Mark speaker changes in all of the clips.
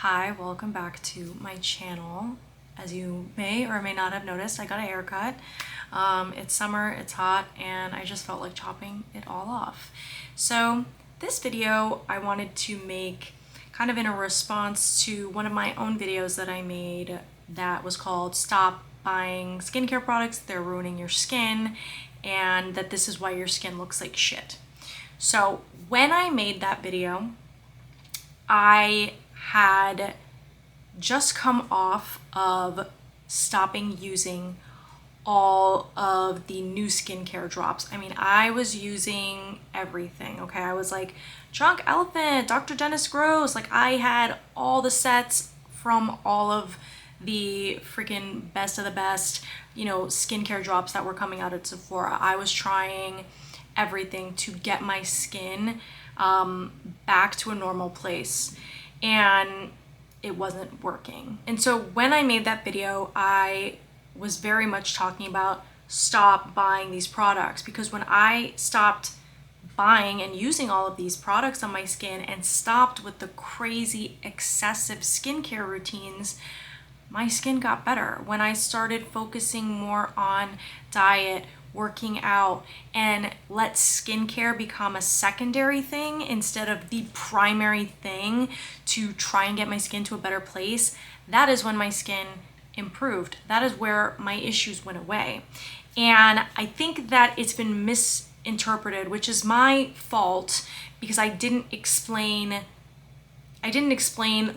Speaker 1: Hi, welcome back to my channel. As you may or may not have noticed, I got a haircut. It's summer, it's hot, and I just felt like chopping it all off. So this video I wanted to make kind of in a response to one of my own videos that I made that was called Stop Buying Skincare Products, They're Ruining Your Skin, and that this is why your skin looks like shit. So when I made that video, I had just come off of stopping using all of the new skincare drops. I mean, I was using everything, okay? I was like Drunk Elephant, Dr. Dennis Gross, like I had all the sets from all of the freaking best of the best, skincare drops that were coming out at Sephora. I was trying everything to get my skin back to a normal place, and it wasn't working. And so when I made that video, I was very much talking about stop buying these products, because when I stopped buying and using all of these products on my skin and stopped with the crazy excessive skincare routines, my skin got better. When I started focusing more on diet, working out, and let skincare become a secondary thing instead of the primary thing to try and get my skin to a better place, that is when my skin improved. That is where my issues went away. And I think that it's been misinterpreted, which is my fault, because I didn't explain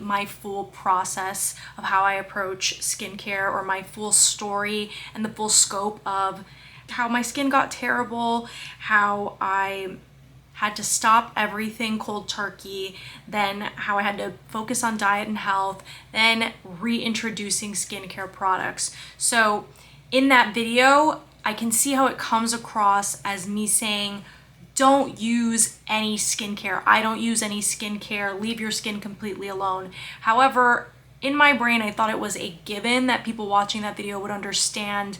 Speaker 1: my full process of how I approach skincare, or my full story and the full scope of how my skin got terrible, how I had to stop everything cold turkey, then how I had to focus on diet and health, then reintroducing skincare products. So in that video, I can see how it comes across as me saying, don't use any skincare. I don't use any skincare. Leave your skin completely alone. However, in my brain, I thought it was a given that people watching that video would understand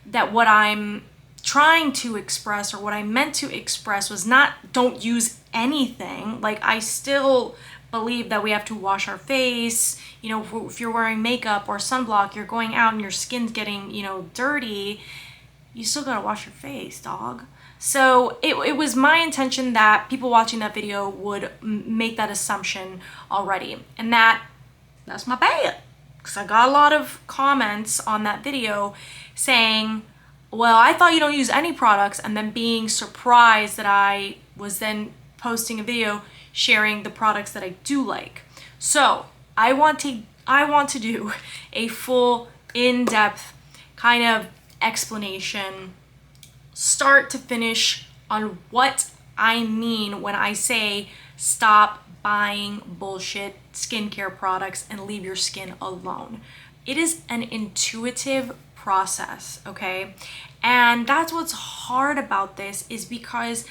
Speaker 1: that what I'm trying to express, or what I meant to express, was not don't use anything. Like, I still believe that we have to wash our face. If you're wearing makeup or sunblock, you're going out and your skin's getting, dirty, you still gotta wash your face, dog. So it was my intention that people watching that video would make that assumption already. And that's my bad, because I got a lot of comments on that video saying, well, I thought you don't use any products, and then being surprised that I was then posting a video sharing the products that I do like. So I want to do a full in-depth kind of explanation, start to finish, on what I mean when I say stop buying bullshit skincare products and leave your skin alone. It is an intuitive process, okay? And that's what's hard about this, is because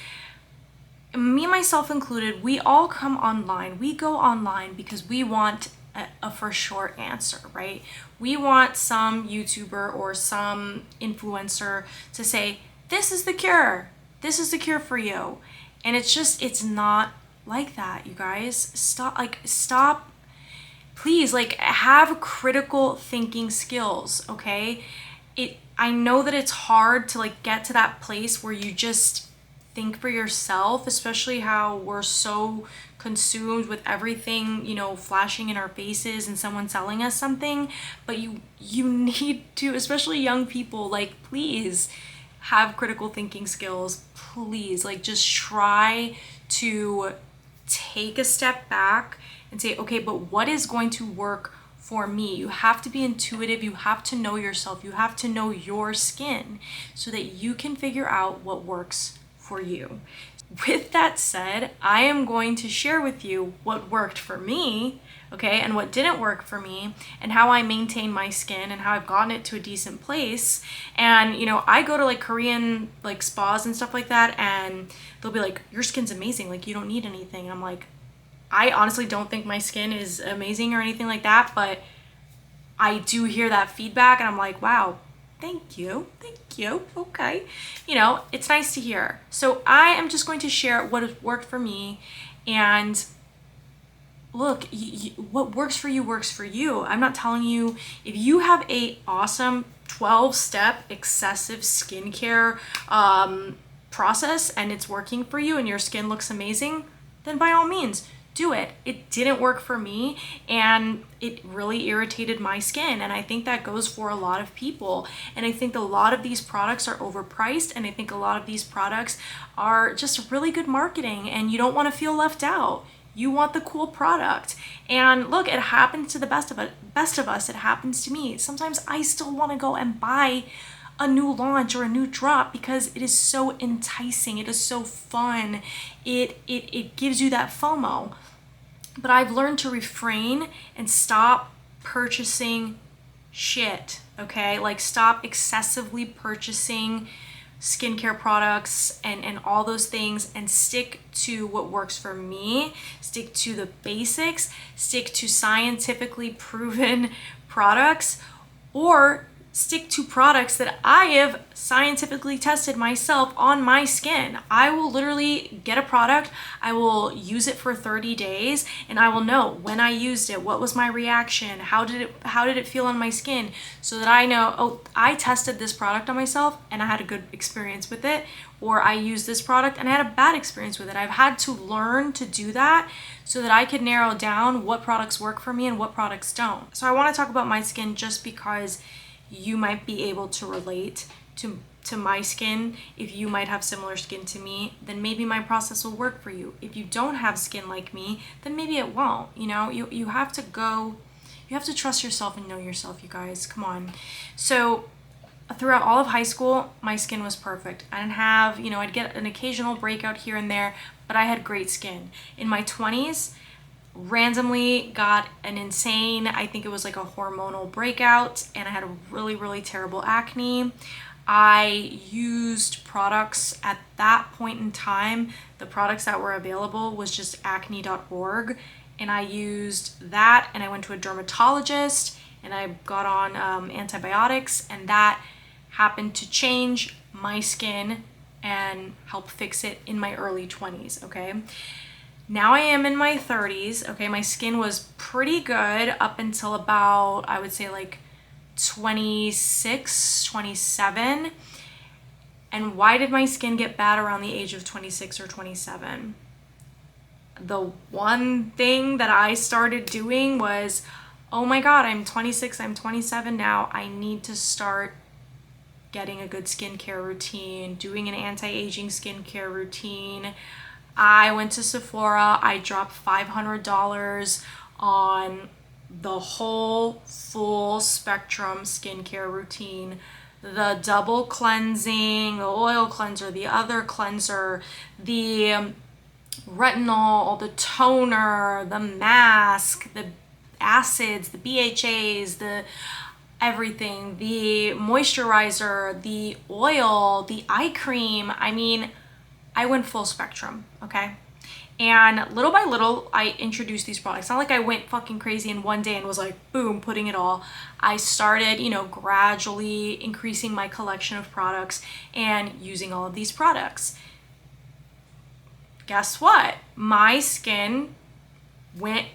Speaker 1: me, myself included, we all come online. We go online because we want a for sure answer, right? We want some YouTuber or some influencer to say, this is the cure. This is the cure for you. And it's not like that, you guys. Stop. Please, have critical thinking skills, okay? I know that it's hard to get to that place where you just think for yourself, especially how we're so consumed with everything, flashing in our faces and someone selling us something. But you need to, especially young people, please have critical thinking skills. Please, just try to take a step back and say, okay, but what is going to work for me? You have to be intuitive. You have to know yourself. You have to know your skin so that you can figure out what works for you. With that said, I am going to share with you what worked for me, okay, and what didn't work for me, and how I maintain my skin, and how I've gotten it to a decent place. And I go to Korean spas and stuff like that, and they'll be like, your skin's amazing, you don't need anything. And I'm like, I honestly don't think my skin is amazing or anything like that, but I do hear that feedback, and I'm like, wow, thank you, okay. It's nice to hear. So I am just going to share what has worked for me, and look, what works for you works for you. I'm not telling you, if you have a awesome 12-step excessive skincare process and it's working for you and your skin looks amazing, then by all means do it. It didn't work for me and it really irritated my skin, and I think that goes for a lot of people. And I think a lot of these products are overpriced, and I think a lot of these products are just really good marketing, and you don't want to feel left out. You want the cool product. And look, it happens to the best of us. It happens to me. Sometimes I still want to go and buy a new launch or a new drop because it is so enticing. It is so fun. It gives you that FOMO. But I've learned to refrain and stop purchasing shit, okay? Like, stop excessively purchasing skincare products and all those things, and stick to what works for me. Stick to the basics. Stick to scientifically proven products, or stick to products that I have scientifically tested myself on my skin. I will literally get a product, I will use it for 30 days, and I will know when I used it, what was my reaction, how did it feel on my skin, so that I know, oh, I tested this product on myself and I had a good experience with it, or I used this product and I had a bad experience with it. I've had to learn to do that so that I could narrow down what products work for me and what products don't. So I want to talk about my skin just because you might be able to relate to my skin. If you might have similar skin to me, then maybe my process will work for you. If you don't have skin like me, then maybe it won't. You know, you have to trust yourself and know yourself, you guys. Come on. So throughout all of high school, my skin was perfect. I didn't have, I'd get an occasional breakout here and there, but I had great skin. In my 20s, randomly got an insane, I think it was like a hormonal breakout, and I had a really, really terrible acne. I used products at that point in time. The products that were available was just acne.org, and I used that, and I went to a dermatologist and I got on antibiotics, and that happened to change my skin and help fix it in my early 20s, okay? Now I am in my 30s, okay? My skin was pretty good up until about, I would say, like 26, 27. And why did my skin get bad around the age of 26 or 27? The one thing that I started doing was, oh my God, I'm 26, I'm 27 now. I need to start getting a good skincare routine, doing an anti-aging skincare routine. I went to Sephora. I dropped $500 on the whole full spectrum skincare routine. The double cleansing, the oil cleanser, the other cleanser, the retinol, the toner, the mask, the acids, the BHAs, the everything, the moisturizer, the oil, the eye cream. I mean, I went full spectrum, okay? And little by little, I introduced these products. Not like I went fucking crazy in one day and was like, boom, putting it all. I started, gradually increasing my collection of products and using all of these products. Guess what? My skin went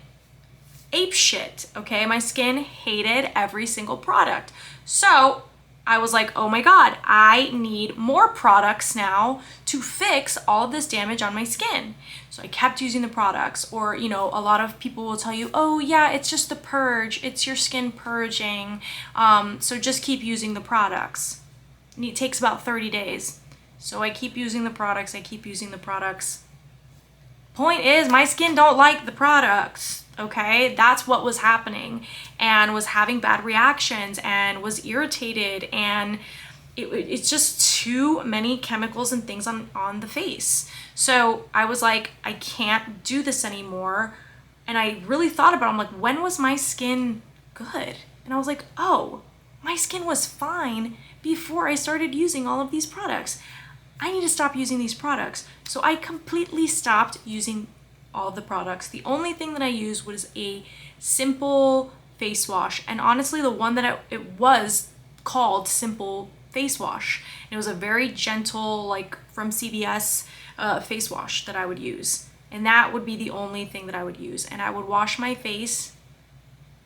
Speaker 1: apeshit, okay? My skin hated every single product. So I was like, oh my God, I need more products now to fix all of this damage on my skin. So I kept using the products. Or, a lot of people will tell you, oh yeah, it's just the purge. It's your skin purging. So just keep using the products. And it takes about 30 days. So I keep using the products. Point is, my skin don't like the products. Okay, that's what was happening, and was having bad reactions and was irritated, and it's just too many chemicals and things on the face. So I was like, I can't do this anymore. And I really thought about it. I'm like, when was my skin good? And I was like, oh, my skin was fine before I started using all of these products. I need to stop using these products. So I completely stopped using all of the products. The only thing that I used was a simple face wash, and honestly, the one that it was called Simple Face Wash. It was a very gentle, like from CVS face wash that I would use. And that would be the only thing that I would use. And I would wash my face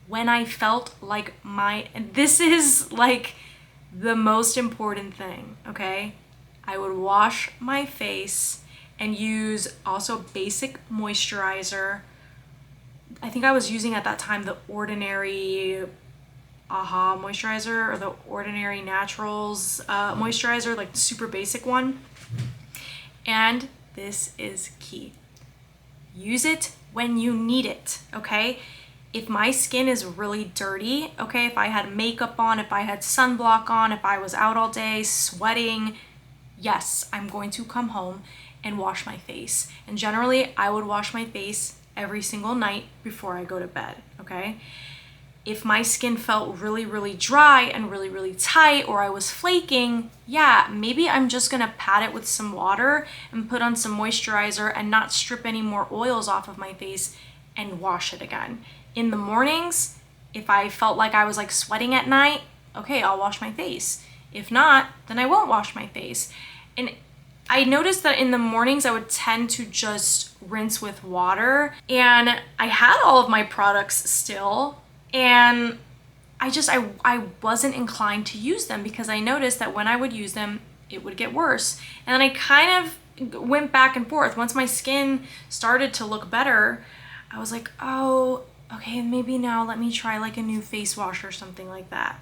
Speaker 1: when I felt like and this is like the most important thing, okay? I would wash my face and use also basic moisturizer. I think I was using at that time the Ordinary Aha moisturizer, or the Ordinary Naturals moisturizer, like the super basic one. And this is key. Use it when you need it, okay? If my skin is really dirty, okay, if I had makeup on, if I had sunblock on, if I was out all day sweating, yes, I'm going to come home and wash my face. And generally, I would wash my face every single night before I go to bed, okay? If my skin felt really, really dry and really, really tight, or I was flaking, yeah, maybe I'm just gonna pat it with some water and put on some moisturizer and not strip any more oils off of my face and wash it again. In the mornings, if I felt like I was like sweating at night, okay, I'll wash my face. If not, then I won't wash my face. And I noticed that in the mornings I would tend to just rinse with water, and I had all of my products still, and I wasn't inclined to use them because I noticed that when I would use them, it would get worse. And then I kind of went back and forth. Once my skin started to look better, I was like, oh, okay, maybe now let me try like a new face wash or something like that.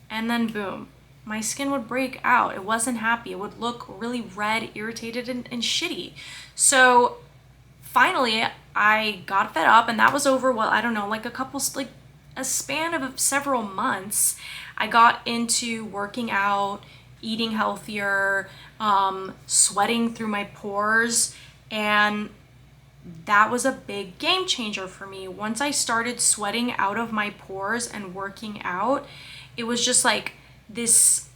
Speaker 1: And then boom, my skin would break out. It wasn't happy. It would look really red, irritated, and shitty. So finally, I got fed up, and that was over, well, I don't know, like a span of several months. I got into working out, eating healthier, sweating through my pores, and that was a big game changer for me. Once I started sweating out of my pores and working out, it was just like this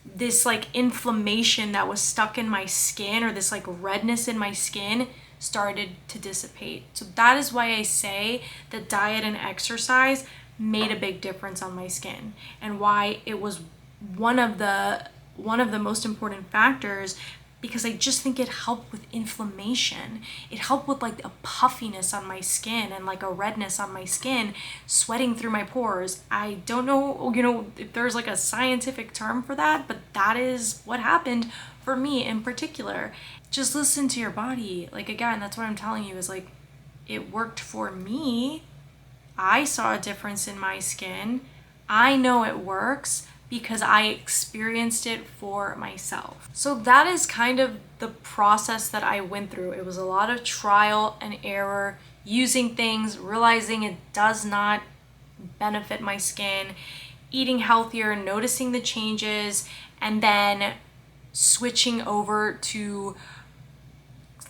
Speaker 1: like inflammation that was stuck in my skin, or this like redness in my skin, started to dissipate. So that is why I say that diet and exercise made a big difference on my skin, and why it was one of the most important factors, because I just think it helped with inflammation. It helped with like a puffiness on my skin and like a redness on my skin, sweating through my pores. I don't know, if there's like a scientific term for that, but that is what happened for me in particular. Just listen to your body. Like, again, that's what I'm telling you, is like, it worked for me. I saw a difference in my skin. I know it works because I experienced it for myself. So that is kind of the process that I went through. It was a lot of trial and error, using things, realizing it does not benefit my skin, eating healthier, noticing the changes, and then switching over to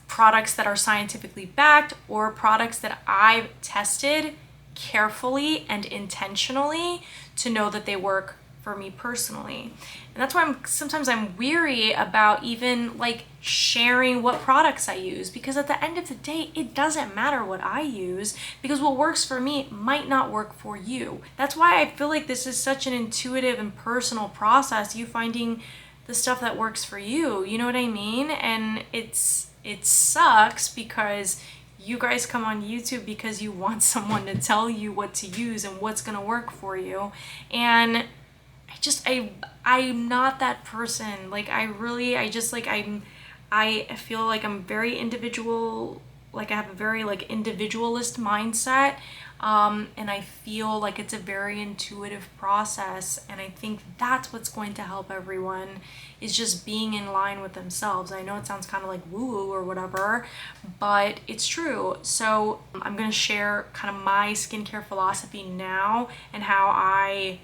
Speaker 1: products that are scientifically backed, or products that I've tested carefully and intentionally to know that they work for me personally. And that's why sometimes I'm weary about even like sharing what products I use, because at the end of the day, it doesn't matter what I use, because what works for me might not work for you. That's why I feel like this is such an intuitive and personal process, you finding the stuff that works for you, you know what I mean? And it sucks because you guys come on YouTube because you want someone to tell you what to use and what's gonna work for you. And I'm not that person. Like, I feel like I'm very individual, like I have a very like individualist mindset. And I feel like it's a very intuitive process. And I think that's what's going to help everyone, is just being in line with themselves. I know it sounds kind of like woo-woo or whatever, but it's true. So I'm going to share kind of my skincare philosophy now, and how I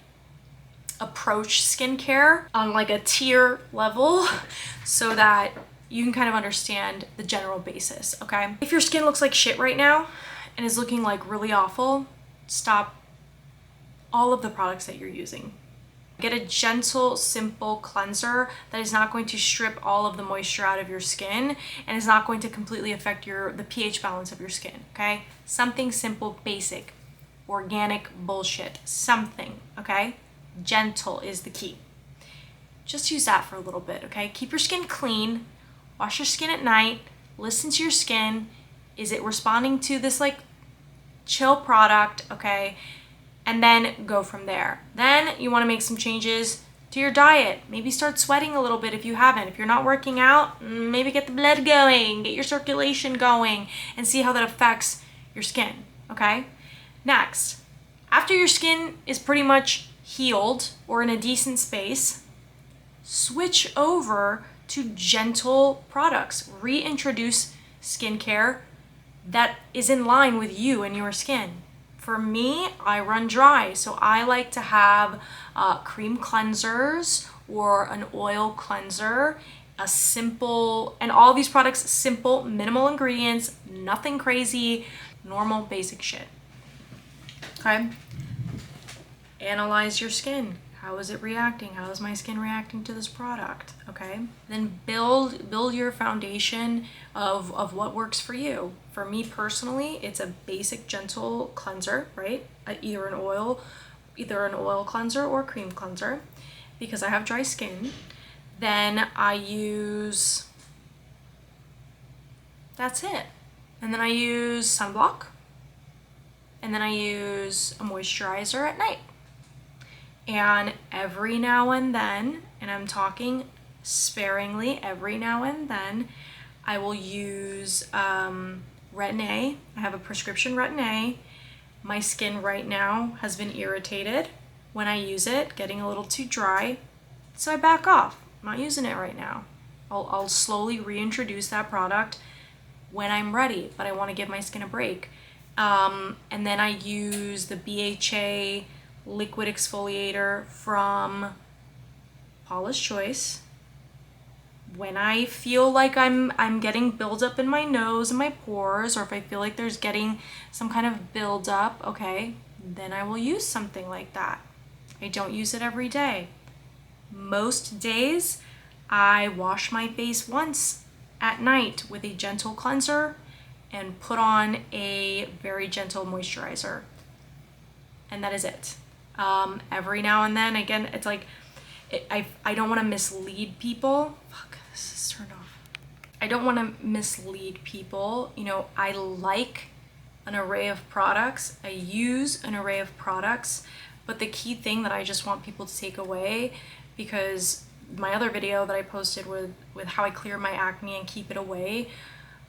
Speaker 1: approach skincare on like a tier level, so that you can kind of understand the general basis, okay? If your skin looks like shit right now and is looking like really awful, stop all of the products that you're using. Get a gentle, simple cleanser that is not going to strip all of the moisture out of your skin and is not going to completely affect the pH balance of your skin, okay? Something simple, basic, organic bullshit, something, okay? Gentle is the key. Just use that for a little bit, okay? Keep your skin clean, wash your skin at night, listen to your skin, Is it responding to this like chill product? Okay. And then go from there. Then you want to make some changes to your diet. Maybe start sweating a little bit if you haven't. If you're not working out, maybe get the blood going, get your circulation going, and see how that affects your skin, okay? Next, after your skin is pretty much healed or in a decent space, switch over to gentle products. Reintroduce skincare that is in line with you and your skin. For me, I run dry, so I like to have cream cleansers or an oil cleanser, a simple, and all these products, simple, minimal ingredients, nothing crazy, normal, basic shit. Okay? Analyze your skin. How is it reacting? How is my skin reacting to this product? Okay? Then build your foundation of what works for you. For me personally, it's a basic gentle cleanser, right? Either an oil cleanser or cream cleanser, because I have dry skin. Then I use, that's it. And then I use sunblock. And then I use a moisturizer at night. And every now and then, and I'm talking sparingly, every now and then, I will use Retin-A. I have a prescription Retin-A. My skin right now has been irritated when I use it, getting a little too dry, so I back off. I'm not using it right now. I'll slowly reintroduce that product when I'm ready, but I want to give my skin a break. And then I use the BHA liquid exfoliator from Paula's Choice. When I feel like I'm getting buildup in my nose and my pores, or if I feel like there's getting some kind of buildup, okay, then I will use something like that. I don't use it every day. Most days, I wash my face once at night with a gentle cleanser and put on a very gentle moisturizer. And that is it. Every now and then, again, it's like, I don't want to mislead people. Fuck, this is turned off. I don't want to mislead people. You know, I like an array of products. I use an array of products. But the key thing that I just want people to take away, because my other video that I posted with how I clear my acne and keep it away,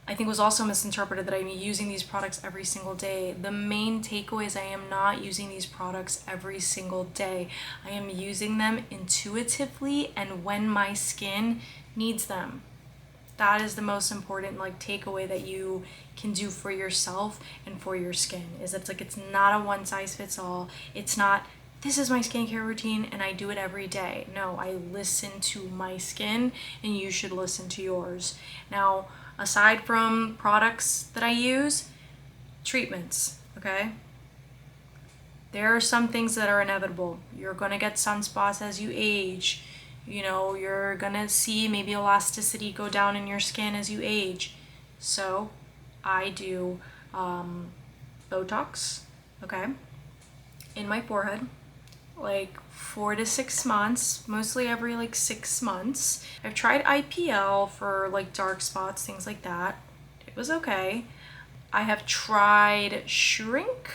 Speaker 1: I think was also misinterpreted that I'm using these products every single day. The main takeaway is I am not using these products every single day. I am using them intuitively and when my skin needs them. That is the most important takeaway that you can do for yourself and for your skin, is it's not a one size fits all. It's not, this is my skincare routine and I do it every day. No, I listen to my skin and you should listen to yours. Now, aside from products that I use, treatments, okay? There are some things that are inevitable. You're gonna get sunspots as you age. You know, you're gonna see maybe elasticity go down in your skin as you age. So I do Botox, okay, in my forehead, 4 to 6 months, mostly every 6 months. I've tried IPL for dark spots, things like that. It was okay. I have tried shrink.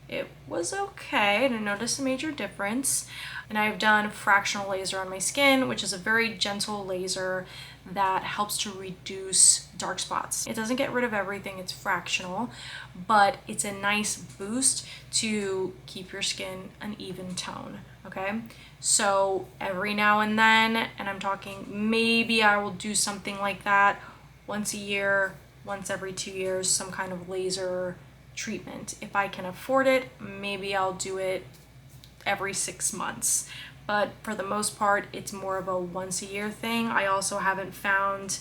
Speaker 1: It was okay. I didn't notice a major difference. And I've done fractional laser on my skin, which is a very gentle laser that helps to reduce dark spots. It doesn't get rid of everything, it's fractional, but it's a nice boost to keep your skin an even tone, okay? So every now and then, and I'm talking maybe I will do something like that once a year, once every 2 years, some kind of laser treatment. If I can afford it, maybe I'll do it every 6 months. But for the most part, it's more of a once a year thing. I also haven't found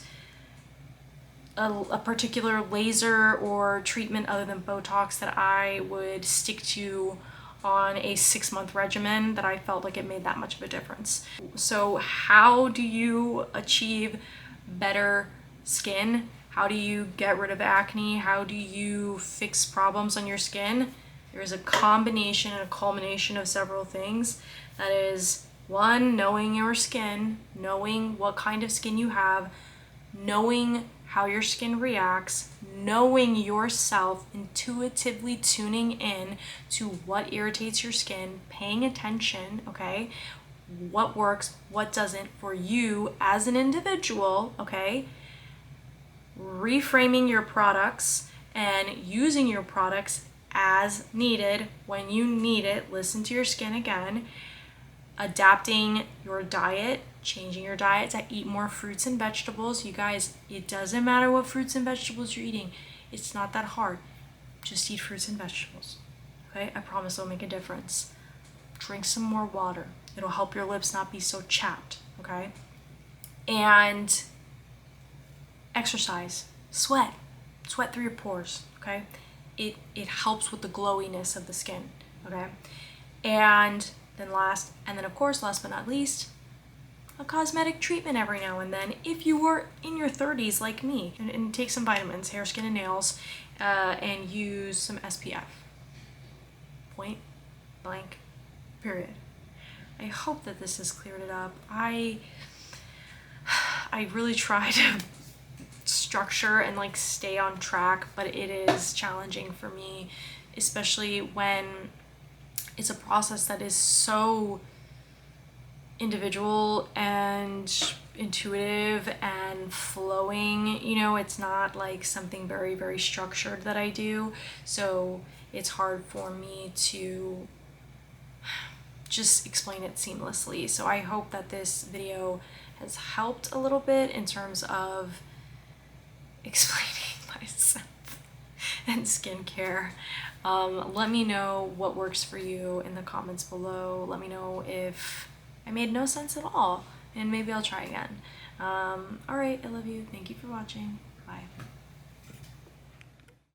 Speaker 1: a particular laser or treatment other than Botox that I would stick to on a 6-month regimen that I felt like it made that much of a difference. So how do you achieve better skin? How do you get rid of acne? How do you fix problems on your skin? There's a combination and a culmination of several things. That is, 1, knowing your skin, knowing what kind of skin you have, knowing how your skin reacts, knowing yourself, intuitively tuning in to what irritates your skin, paying attention, okay? What works, what doesn't for you as an individual, okay? Reframing your products and using your products as needed when you need it. Listen to your skin again. Adapting your diet, changing your diet to eat more fruits and vegetables. You guys, it doesn't matter what fruits and vegetables you're eating. It's not that hard. Just eat fruits and vegetables. Okay? I promise it'll make a difference. Drink some more water. It'll help your lips not be so chapped. Okay? And exercise. Sweat through your pores. Okay? It helps with the glowiness of the skin. Okay? And then of course, last but not least, a cosmetic treatment every now and then if you were in your 30s like me, and take some vitamins, hair, skin, and nails, and use some SPF. Point blank, period. I hope that this has cleared it up. I really try to structure and like stay on track, but it is challenging for me, especially when it's a process that is so individual and intuitive and flowing. You know, it's not like something very, very structured that I do. So it's hard for me to just explain it seamlessly. So I hope that this video has helped a little bit in terms of explaining myself and skincare. Let me know what works for you in the comments below. Let me know if I made no sense at all, and maybe I'll try again. All right, I love you. Thank you for watching. Bye.